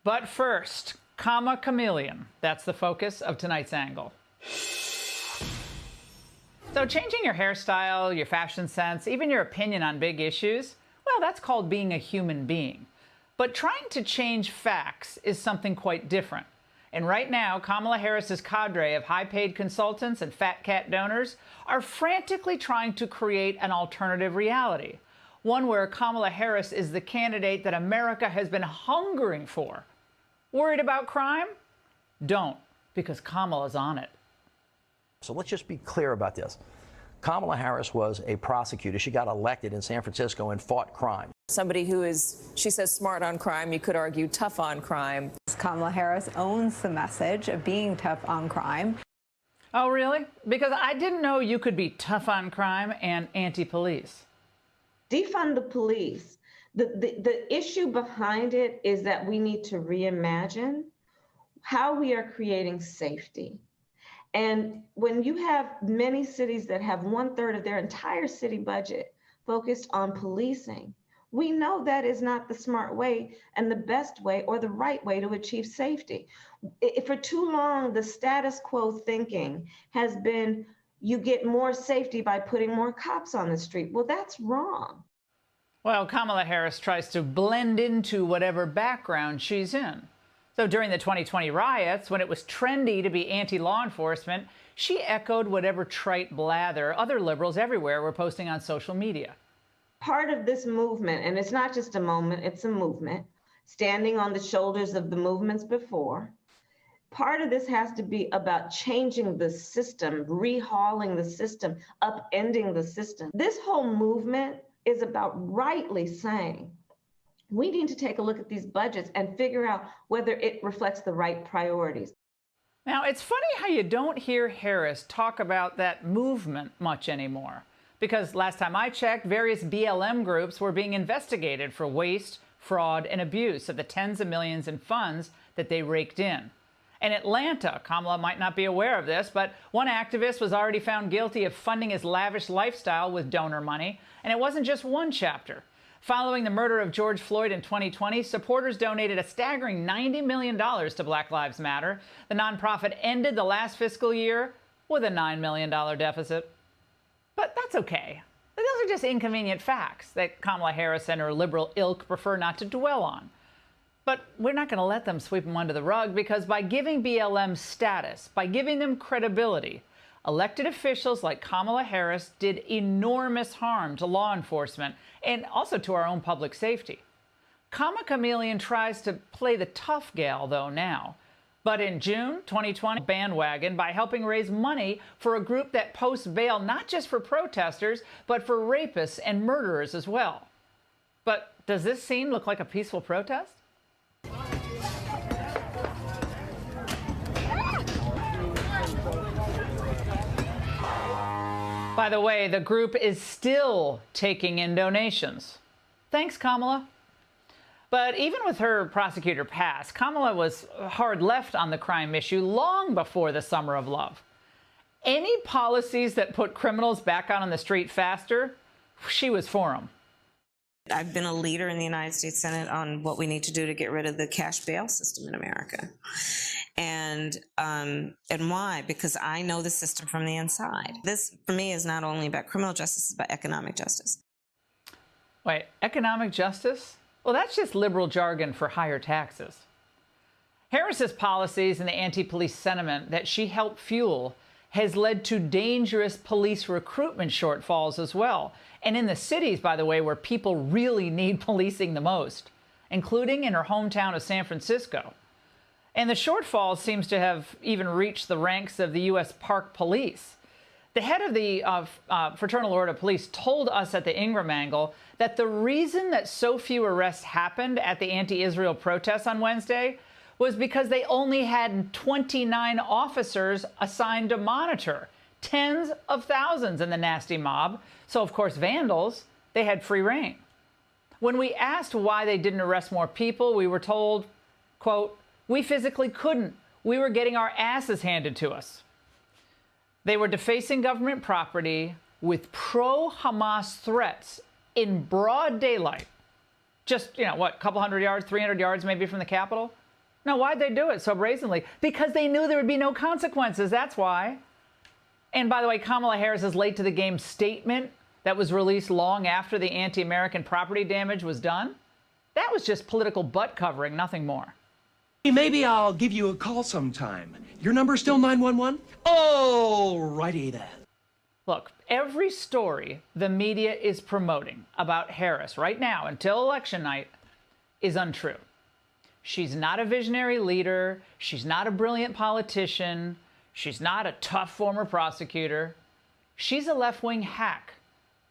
But first, comma chameleon. That's the focus of tonight's angle. So changing your hairstyle, your fashion sense, even your opinion on big issues, well, that's called being a human being. But trying to change facts is something quite different. And right now, Kamala Harris's cadre of high-paid consultants and fat cat donors are frantically trying to create an alternative reality, one where Kamala Harris is the candidate that America has been hungering for. Worried about crime? Don't, because Kamala's on it. So let's just be clear about this. Kamala Harris was a prosecutor. She got elected in San Francisco and fought crime. Somebody who is, she says, smart on crime. You could argue tough on crime. Kamala Harris owns the message of being tough on crime. Oh, really? Because I didn't know you could be tough on crime and anti-police. Defund the police. The issue behind it is that we need to reimagine how we are creating safety. And when you have many cities that have 1/3 of their entire city budget focused on policing, we know that is not the smart way and the best way or the right way to achieve safety. For too long, the status quo thinking has been you get more safety by putting more cops on the street. Well, that's wrong. Well, Kamala Harris tries to blend into whatever background she's in. So during the 2020 riots, when it was trendy to be anti-law enforcement, she echoed whatever trite blather other liberals everywhere were posting on social media. Part of this movement, and it's not just a moment, it's a movement, standing on the shoulders of the movements before. Part of this has to be about changing the system, rehauling the system, upending the system. This whole movement is about rightly saying, we need to take a look at these budgets and figure out whether it reflects the right priorities. Now, it's funny how you don't hear Harris talk about that movement much anymore. Because last time I checked, various BLM groups were being investigated for waste, fraud, and abuse of the tens of millions in funds that they raked in. In Atlanta, Kamala might not be aware of this, but one activist was already found guilty of funding his lavish lifestyle with donor money, and it wasn't just one chapter. Following the murder of George Floyd in 2020, supporters donated a staggering $90 million to Black Lives Matter. The nonprofit ended the last fiscal year with a $9 million deficit. But that's okay. Those are just inconvenient facts that Kamala Harris and her liberal ilk prefer not to dwell on. But we're not going to let them sweep them under the rug, because by giving BLM status, by giving them credibility, elected officials like Kamala Harris did enormous harm to law enforcement and also to our own public safety. Comma Chameleon tries to play the tough gal, though, now. But in June 2020, bandwagon by helping raise money for a group that posts bail not just for protesters, but for rapists and murderers as well. But does this scene look like a peaceful protest? By the way, the group is still taking in donations. Thanks, Kamala. But even with her prosecutor pass, Kamala was hard left on the crime issue long before the Summer of Love. Any policies that put criminals back out on the street faster, she was for them. I've been a leader in the United States Senate on what we need to do to get rid of the cash bail system in America. And why? Because I know the system from the inside. This, for me, is not only about criminal justice, it's about economic justice. Wait, economic justice? Well, that's just liberal jargon for higher taxes. Harris's policies and the anti-police sentiment that she helped fuel has led to dangerous police recruitment shortfalls as well. And in the cities, by the way, where people really need policing the most, including in her hometown of San Francisco. And the shortfall seems to have even reached the ranks of the U.S. Park Police. The head of the Fraternal Order of Police told us at the Ingraham Angle that the reason that so few arrests happened at the anti-Israel protests on Wednesday was because they only had 29 officers assigned to monitor tens of thousands in the nasty mob. So, of course, vandals, they had free rein. When we asked why they didn't arrest more people, we were told, quote, "We physically couldn't. We were getting our asses handed to us." They were defacing government property with pro-Hamas threats in broad daylight. Just, you know, what, a couple hundred yards, 300 yards maybe from the Capitol? Now, why'd they do it so brazenly? Because they knew there would be no consequences. That's why. And by the way, Kamala Harris's late to the game statement that was released long after the anti-American property damage was done, that was just political butt covering, nothing more. Maybe I'll give you a call sometime. Your number still 911? Oh, righty then. Look, every story the media is promoting about Harris right now until election night is untrue. She's not a visionary leader. She's not a brilliant politician. She's not a tough former prosecutor. She's a left-wing hack.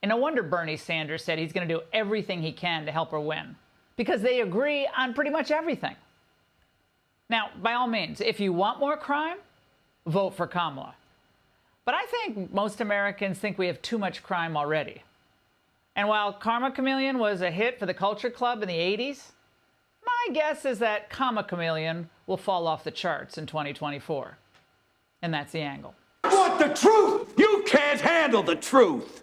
And no wonder Bernie Sanders said he's going to do everything he can to help her win, because they agree on pretty much everything. Now, by all means, if you want more crime, vote for Kamala. But I think most Americans think we have too much crime already. And while Karma Chameleon was a hit for the Culture Club in the 80s, my guess is that Comma Chameleon will fall off the charts in 2024. And that's the angle. I want the truth! You can't handle the truth!